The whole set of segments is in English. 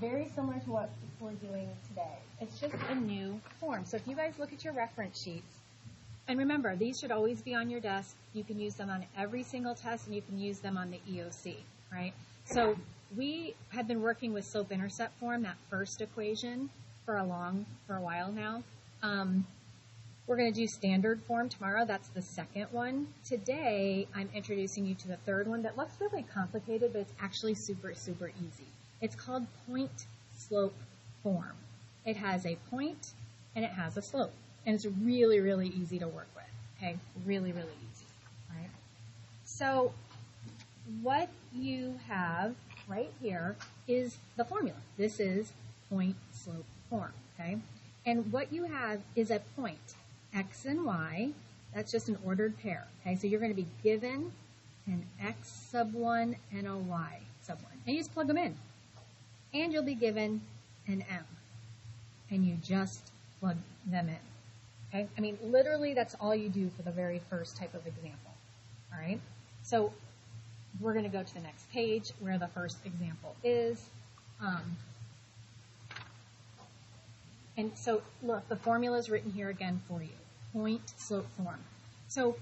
very similar to what we're doing today. It's just a new form. So if you guys look at your reference sheets, and remember, these should always be on your desk. You can use them on every single test, and you can use them on the EOC, right? So we have been working with slope-intercept form, that first equation, for a while now. We're going to do standard form tomorrow. That's the second one. Today, I'm introducing you to the third one that looks really complicated, but it's actually super, super easy. It's called point-slope form. It has a point, and it has a slope. And it's really, really easy to work with, okay? Really, really easy, all right? So what you have right here is the formula. This is point-slope form, okay? And what you have is a point, x and y. That's just an ordered pair, okay? So you're going to be given an x sub 1 and a y sub 1. And you just plug them in. And you'll be given an m. And you just plug them in. Okay? I mean, literally, that's all you do for the very first type of example. All right? So we're going to go to the next page where the first example is. And so, look, the formula is written here again for you. Point slope form. So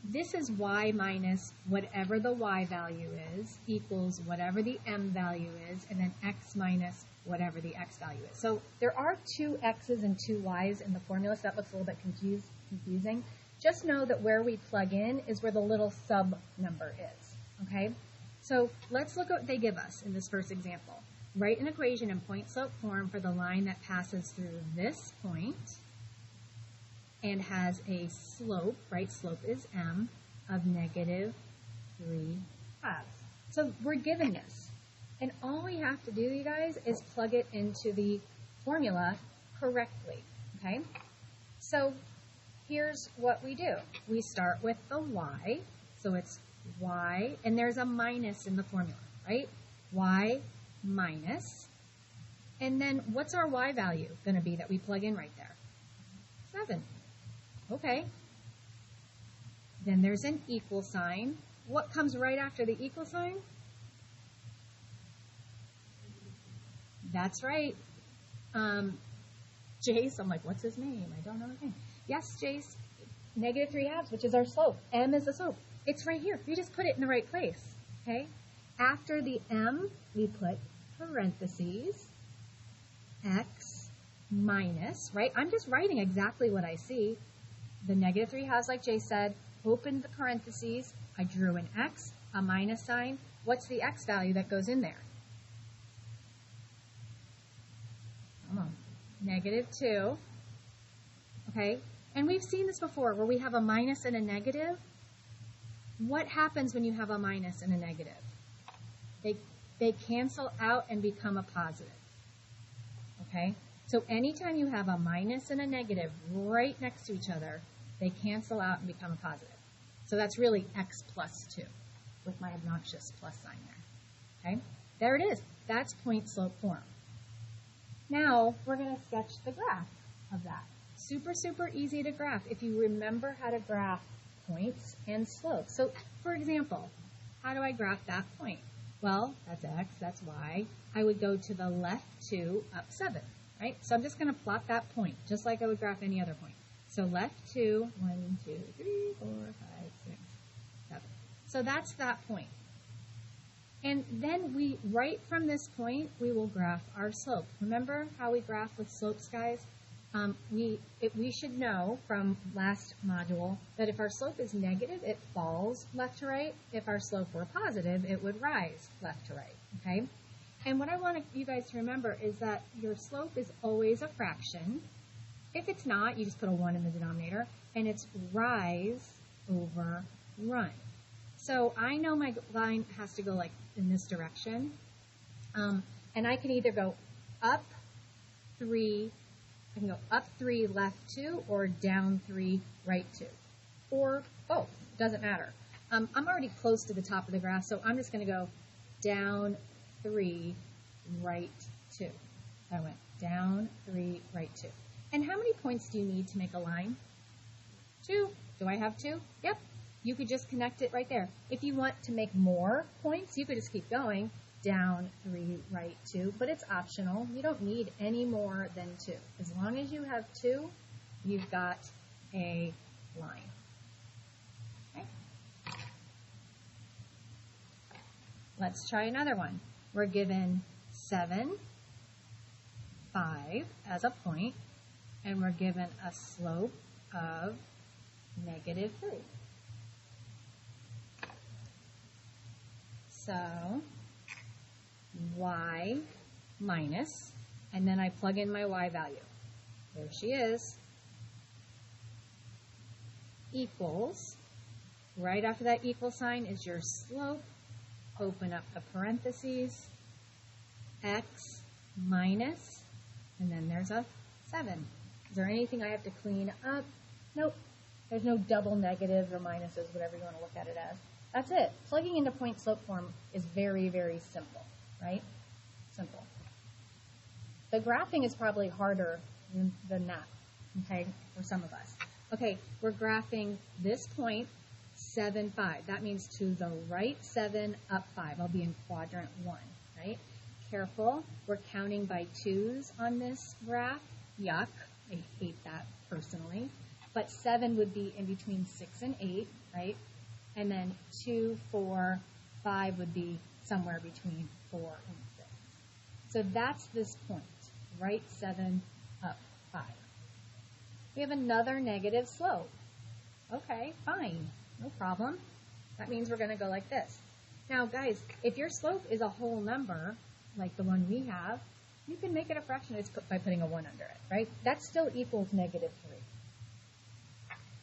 this is y minus whatever the y value is equals whatever the m value is, and then x minus whatever the x value is. So there are two x's and two y's in the formula, so that looks a little bit confusing. Just know that where we plug in is where the little sub number is, okay? So let's look at what they give us in this first example. Write an equation in point-slope form for the line that passes through this point and has a slope, right? Slope is m, of negative 3/2. So we're given this. And all we have to do, you guys, is plug it into the formula correctly, okay? So here's what we do. We start with the y, so it's y, and there's a minus in the formula, right? Y minus, and then what's our y value going to be that we plug in right there? 7. Okay. Then there's an equal sign. What comes right after the equal sign? That's right. Jace, I'm like, what's his name? I don't know his name. Yes, Jace, negative 3/2, which is our slope. M is the slope. It's right here. You just put it in the right place, okay? After the m, we put parentheses, x minus, right? I'm just writing exactly what I see. The negative 3/2, like Jay said, opened the parentheses. I drew an x, a minus sign. What's the x value that goes in there? Come on. Negative 2. Okay? And we've seen this before where we have a minus and a negative. What happens when you have a minus and a negative? They cancel out and become a positive. Okay? So anytime you have a minus and a negative right next to each other, they cancel out and become a positive. So that's really x plus 2 with my obnoxious plus sign there. Okay? There it is. That's point slope form. Now we're going to sketch the graph of that. Super, super easy to graph if you remember how to graph points and slopes. So for example, how do I graph that point? Well, that's x, that's y. I would go to the left 2, up 7, right? So I'm just going to plot that point, just like I would graph any other point. So left 2, 1, 2, 3, 4, 5, 6, 7. So that's that point. And then right from this point, we will graph our slope. Remember how we graph with slopes, guys? We should know from last module that if our slope is negative, it falls left to right. If our slope were positive, it would rise left to right, okay? And what I want you guys to remember is that your slope is always a fraction. If it's not, you just put a 1 in the denominator, and it's rise over run. So I know my line has to go like in this direction, and I can either go up 3, I can go up 3, left 2, or down 3, right 2, or both. Doesn't matter. I'm already close to the top of the graph, so I'm just going to go down 3, right 2. So I went down 3, right 2. And how many points do you need to make a line? 2. Do I have 2? Yep. You could just connect it right there. If you want to make more points, you could just keep going. down 3, right 2, but it's optional. You don't need any more than 2. As long as you have 2, you've got a line. Okay? Let's try another one. We're given 7, 5 as a point, and we're given a slope of -3. So y minus, and then I plug in my y value. There she is. Equals, right after that equal sign is your slope. Open up the parentheses, x minus, and then there's a 7. Is there anything I have to clean up? Nope. There's no double negatives or minuses, whatever you want to look at it as. That's it. Plugging into point slope form is very, very simple, right? Simple. The graphing is probably harder than that, okay, for some of us. Okay, we're graphing this point, 7, 5. That means to the right 7, up 5. I'll be in quadrant 1, right? Careful. We're counting by 2s on this graph. Yuck. I hate that personally. But 7 would be in between 6 and 8, right? And then 2, 4, 5 would be somewhere between 4 and 6. So that's this point, right 7, up 5. We have another negative slope. Okay, fine, no problem. That means we're going to go like this. Now, guys, if your slope is a whole number, like the one we have, you can make it a fraction by putting a 1 under it, right? That still equals -3.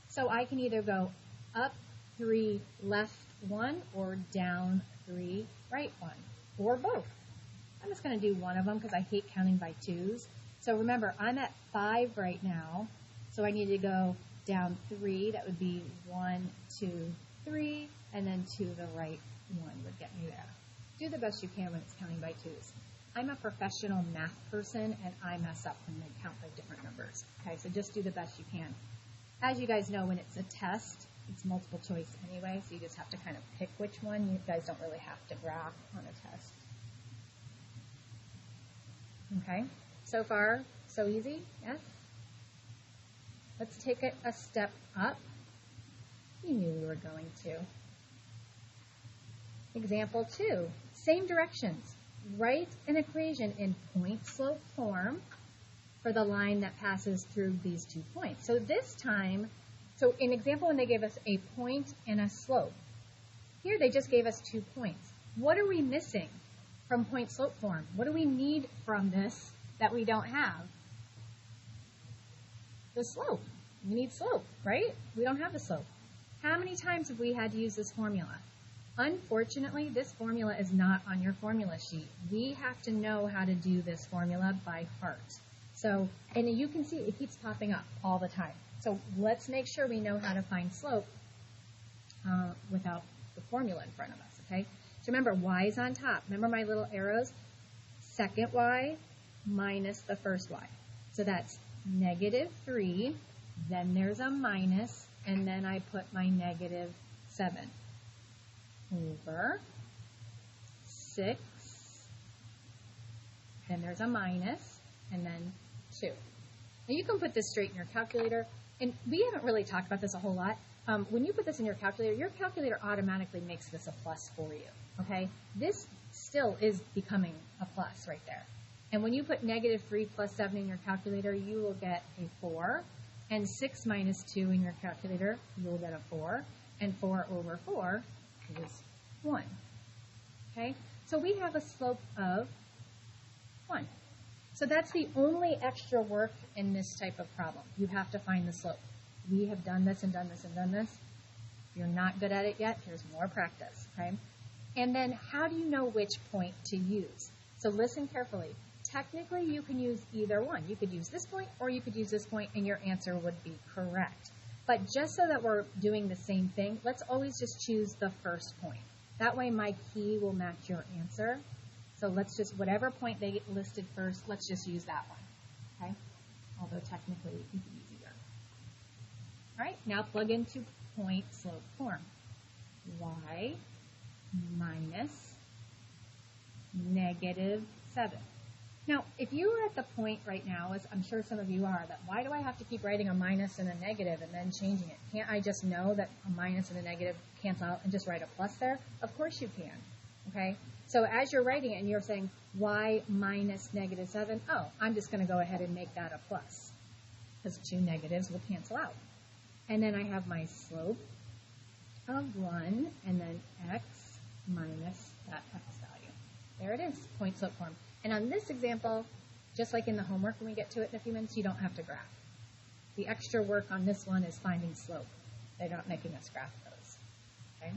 So I can either go up 3, left 1, or down 3, right 1, or both. I'm just going to do one of them because I hate counting by 2s. So remember, I'm at 5 right now, so I need to go down 3. That would be 1, 2, 3, and then to the right 1 would get me there. Do the best you can when it's counting by 2s. I'm a professional math person, and I mess up when they count by different numbers. Okay, so just do the best you can. As you guys know, when it's a test, it's multiple choice anyway, so you just have to kind of pick which one. You guys don't really have to graph on a test. Okay, so far, so easy, yes? Let's take it a step up. You knew we were going to. Example 2, same directions. Write an equation in point-slope form for the line that passes through these 2 points. So this time, so in example 1, they gave us a point and a slope. Here they just gave us 2 points. What are we missing from point-slope form? What do we need from this that we don't have? The slope. We need slope, right? We don't have the slope. How many times have we had to use this formula? Unfortunately, this formula is not on your formula sheet. We have to know how to do this formula by heart. So, and you can see it keeps popping up all the time. So let's make sure we know how to find slope without the formula in front of us, okay? So remember, y is on top. Remember my little arrows? Second y minus the first y. So that's -3, then there's a minus, and then I put my -7 over 6, then there's a minus, and then 2. Now you can put this straight in your calculator, and we haven't really talked about this a whole lot. When you put this in your calculator automatically makes this a plus for you, okay? This still is becoming a plus right there. And when you put -3 plus 7 in your calculator, you will get a 4. And 6 minus 2 in your calculator, you will get a 4. And 4 over 4 is 1. Okay? So we have a slope of 1. So that's the only extra work in this type of problem. You have to find the slope. We have done this and done this and done this. If you're not good at it yet, here's more practice. Okay? And then how do you know which point to use? So listen carefully. Technically, you can use either one. You could use this point or you could use this point and your answer would be correct. But just so that we're doing the same thing, let's always just choose the first point. That way my key will match your answer. So let's just, whatever point they listed first, let's just use that one. Okay? Although technically you can use either. All right, now plug into point slope form. Y minus negative 7. Now, if you are at the point right now, as I'm sure some of you are, that why do I have to keep writing a minus and a negative and then changing it? Can't I just know that a minus and a negative cancel out and just write a plus there? Of course you can, okay? So as you're writing it and you're saying y minus negative 7, oh, I'm just going to go ahead and make that a plus because 2 negatives will cancel out. And then I have my slope of 1 and then x minus that x value. There it is, point slope form. And on this example, just like in the homework when we get to it in a few minutes, you don't have to graph. The extra work on this one is finding slope. They're not making us graph those. Okay?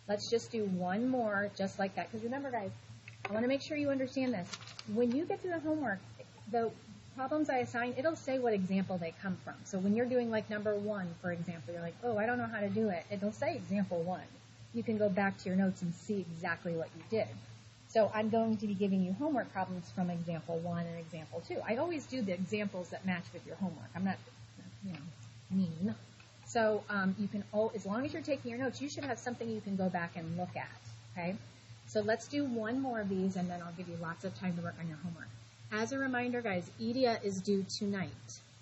Let's just do one more just like that. Because remember, guys, I want to make sure you understand this. When you get to the homework, the problems I assign, it'll say what example they come from. So when you're doing like number 1, for example, you're like, oh, I don't know how to do it. It'll say example 1. You can go back to your notes and see exactly what you did. So I'm going to be giving you homework problems from example 1 and example 2. I always do the examples that match with your homework. I'm not, mean. So you can, as long as you're taking your notes, you should have something you can go back and look at, okay? So let's do one more of these, and then I'll give you lots of time to work on your homework. As a reminder, guys, EDIA is due tonight,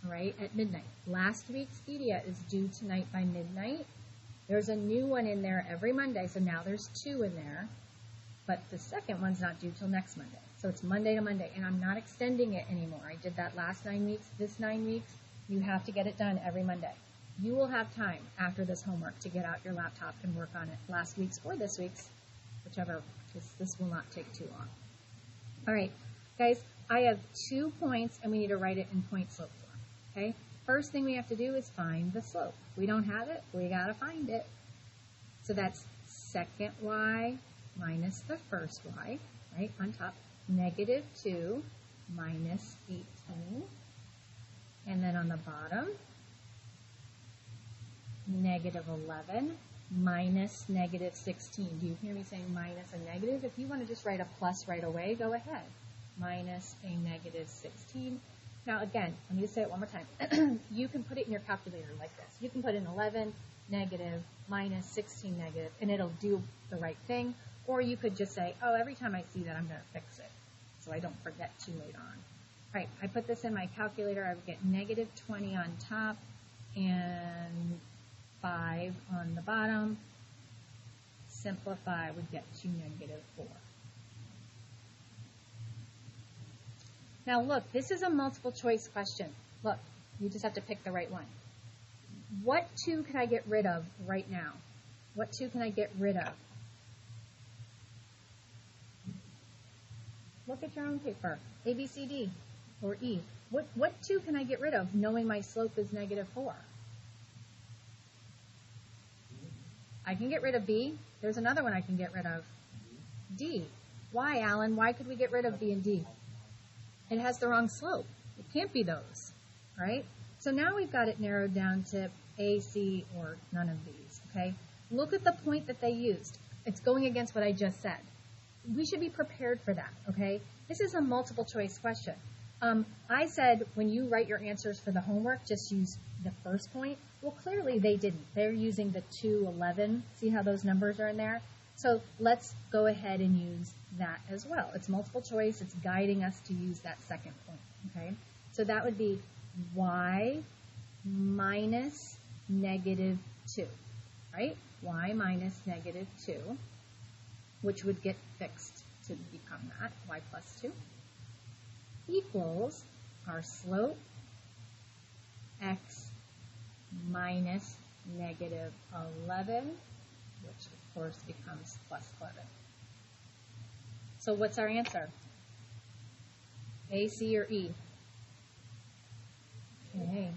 all right, at midnight. Last week's EDIA is due tonight by midnight. There's a new one in there every Monday, so now there's 2 in there. But the second one's not due till next Monday. So it's Monday to Monday, and I'm not extending it anymore. I did that last 9 weeks. This 9 weeks, you have to get it done every Monday. You will have time after this homework to get out your laptop and work on it last week's or this week's, whichever, because this will not take too long. All right, guys, I have 2 points, and we need to write it in point slope form, okay? First thing we have to do is find the slope. If we don't have it, we got to find it. So that's second y minus the first y, right, on top, negative 2 minus 18. And then on the bottom, negative 11 minus negative 16. Do you hear me saying minus a negative? If you want to just write a plus right away, go ahead. Minus a negative 16. Now again, let me just say it one more time. You can put it in your calculator like this. You can put in 11 negative minus 16 negative, and it'll do the right thing. Or you could just say, oh, every time I see that, I'm going to fix it, so I don't forget too late on. All right, I put this in my calculator. I would get negative 20 on top and 5 on the bottom. Simplify would get to negative 4. Now look, this is a multiple choice question. Look, you just have to pick the right one. What 2 can I get rid of right now? What 2 can I get rid of? Look at your own paper. A, B, C, D, or E. What 2 can I get rid of knowing my slope is negative 4? I can get rid of B. There's another one I can get rid of. D. Why, Alan? Why could we get rid of B and D? It has the wrong slope. It can't be those, right? So now we've got it narrowed down to A, C, or none of these, okay? Look at the point that they used. It's going against what I just said. We should be prepared for that, okay? This is a multiple choice question. I said when you write your answers for the homework, just use the first point. Well, clearly they didn't. They're using the 2, 11. See how those numbers are in there? So let's go ahead and use that as well. It's multiple choice. It's guiding us to use that second point, okay? So that would be y minus negative 2, right? Y minus negative 2, which would get fixed to become that, y plus 2, equals our slope, x minus negative 11, which of course becomes plus 11. So what's our answer? A, C, or E? A.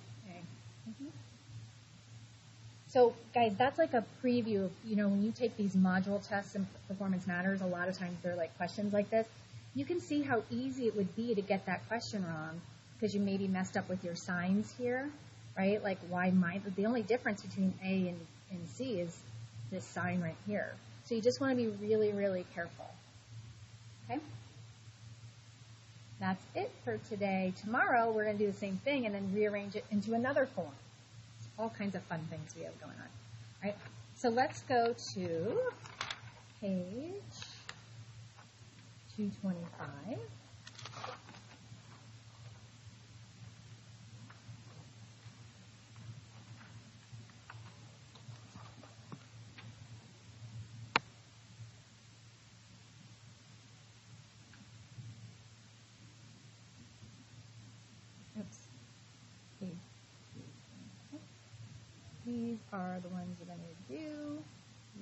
So guys, that's like a preview of, when you take these module tests in Performance Matters, a lot of times they're like questions like this. You can see how easy it would be to get that question wrong because you maybe messed up with your signs here, right? Like the only difference between A and C is this sign right here. So you just want to be really, really careful. Okay? That's it for today. Tomorrow we're going to do the same thing and then rearrange it into another form. All kinds of fun things we have going on. All right, so let's go to page 225. Oops. These are the ones you're going to do.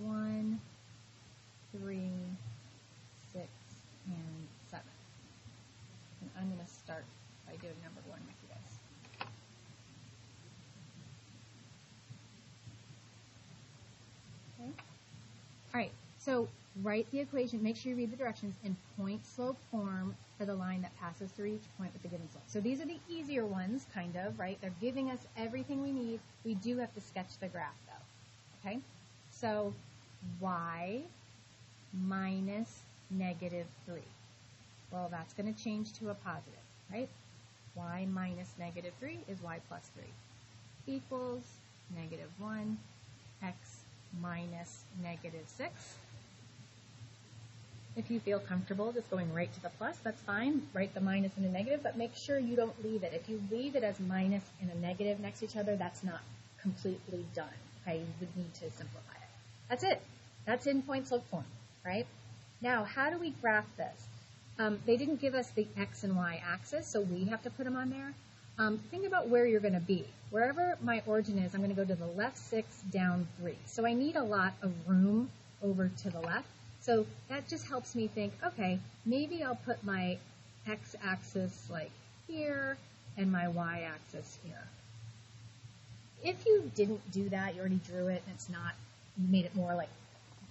1, 3, 6, and 7. And I'm going to start by doing number 1 with you guys. Okay. All right. So write the equation. Make sure you read the directions in point-slope form for the line that passes through each point with the given slope. So these are the easier ones, kind of, right? They're giving us everything we need. We do have to sketch the graph, though. Okay? So y minus negative 3. Well, that's going to change to a positive, right? Y minus negative 3 is y plus 3 equals negative 1, x minus negative 6. If you feel comfortable just going right to the plus, that's fine. Write the minus and the negative, but make sure you don't leave it. If you leave it as minus and a negative next to each other, that's not completely done. Okay, you would need to simplify it. That's it. That's in point-slope form, right? Now, how do we graph this? They didn't give us the x and y axis, so we have to put them on there. Think about where you're going to be. Wherever my origin is, I'm going to go to the left 6, down 3. So I need a lot of room over to the left. So that just helps me think, okay, maybe I'll put my x-axis like here and my y-axis here. If you didn't do that, you already drew it and it's not, you made it more like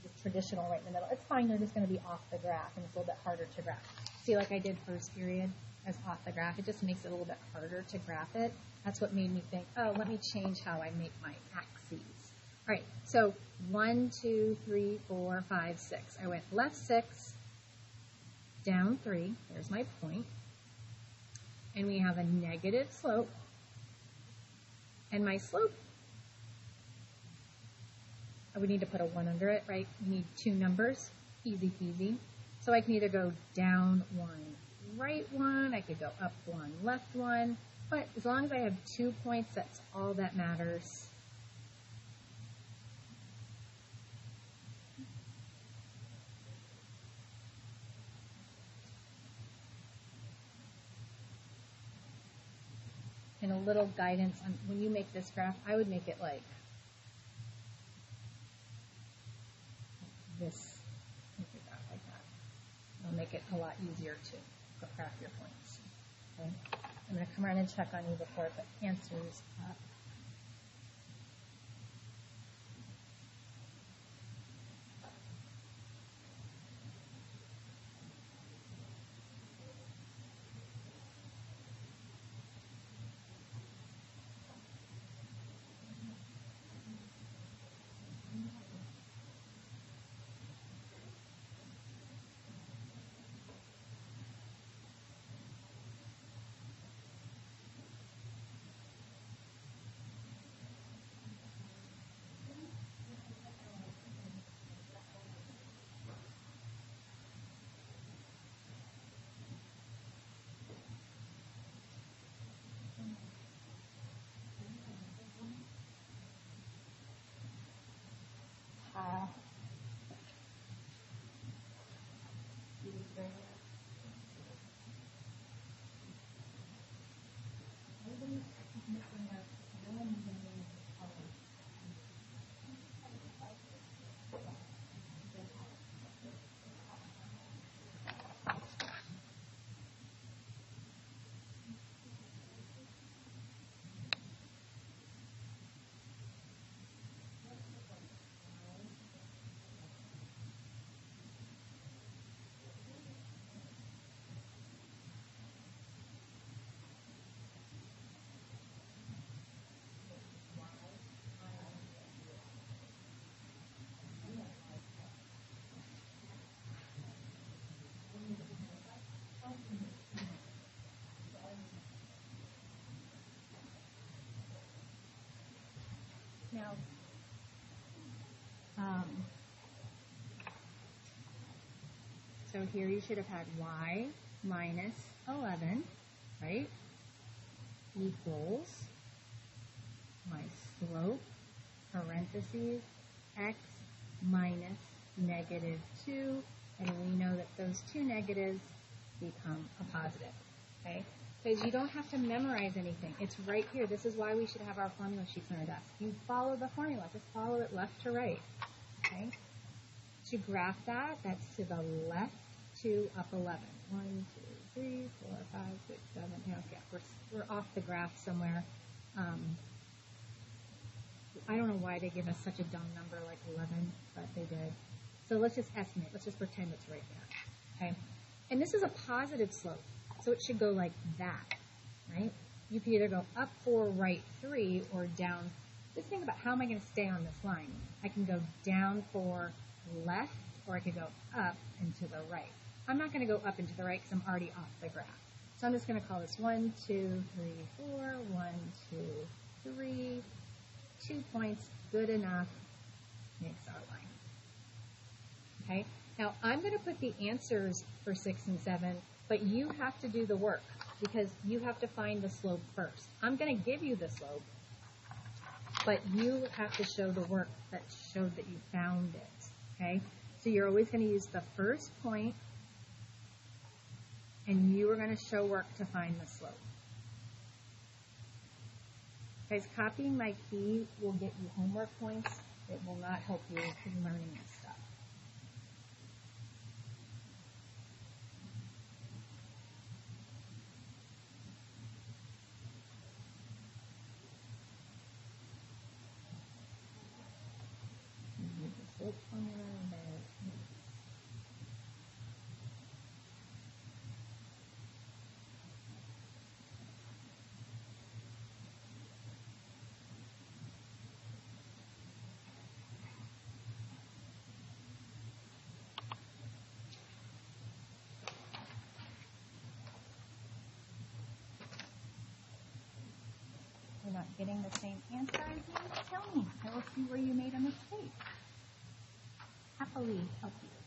the traditional right in the middle, it's fine, they're just going to be off the graph and it's a little bit harder to graph. See, like I did first period as off the graph, it just makes it a little bit harder to graph it. That's what made me think, oh, let me change how I make my axes. All right, so 1, 2, 3, 4, 5, 6. I went left 6, down 3. There's my point. And we have a negative slope. And my slope, I would need to put a 1 under it, right? You need 2 numbers. Easy peasy. So I can either go down 1, right 1. I could go up 1, left 1. But as long as I have 2 points, that's all that matters. And a little guidance on when you make this graph, I would make it like this. Make it like that. It'll make it a lot easier to graph your points. Okay? I'm going to come around and check on you before I put answers up. So here you should have had y minus 11, right, equals my slope, parentheses, x minus negative 2, and we know that those two negatives become a positive, okay? Because you don't have to memorize anything. It's right here. This is why we should have our formula sheets on our desk. You follow the formula. Just follow it left to right, okay? To graph that, that's to the left 2 up 11. 1, 2, 3, 4, 5, 6, 7. Okay, we're off the graph somewhere. I don't know why they give us such a dumb number like 11, but they did. So let's just estimate. Let's just pretend it's right there, okay? And this is a positive slope, so it should go like that, right? You could either go up 4, right 3, or down. Just think about how am I going to stay on this line. I can go down 4 left, or I could go up and to the right. I'm not going to go up and to the right because I'm already off the graph. So I'm just going to call this 1, 2, 3, 4, 1, 2, 3, 2 points, good enough, makes our line. Okay, now I'm going to put the answers for 6 and 7, but you have to do the work because you have to find the slope first. I'm going to give you the slope, but you have to show the work that showed that you found it. Okay, so you're always going to use the first point, and you are going to show work to find the slope. Guys, copying my key will get you homework points. It will not help you in learning this stuff. Slope formula there. You're not getting the same answer as me? Tell me. I will see where you made a mistake. Happily help you.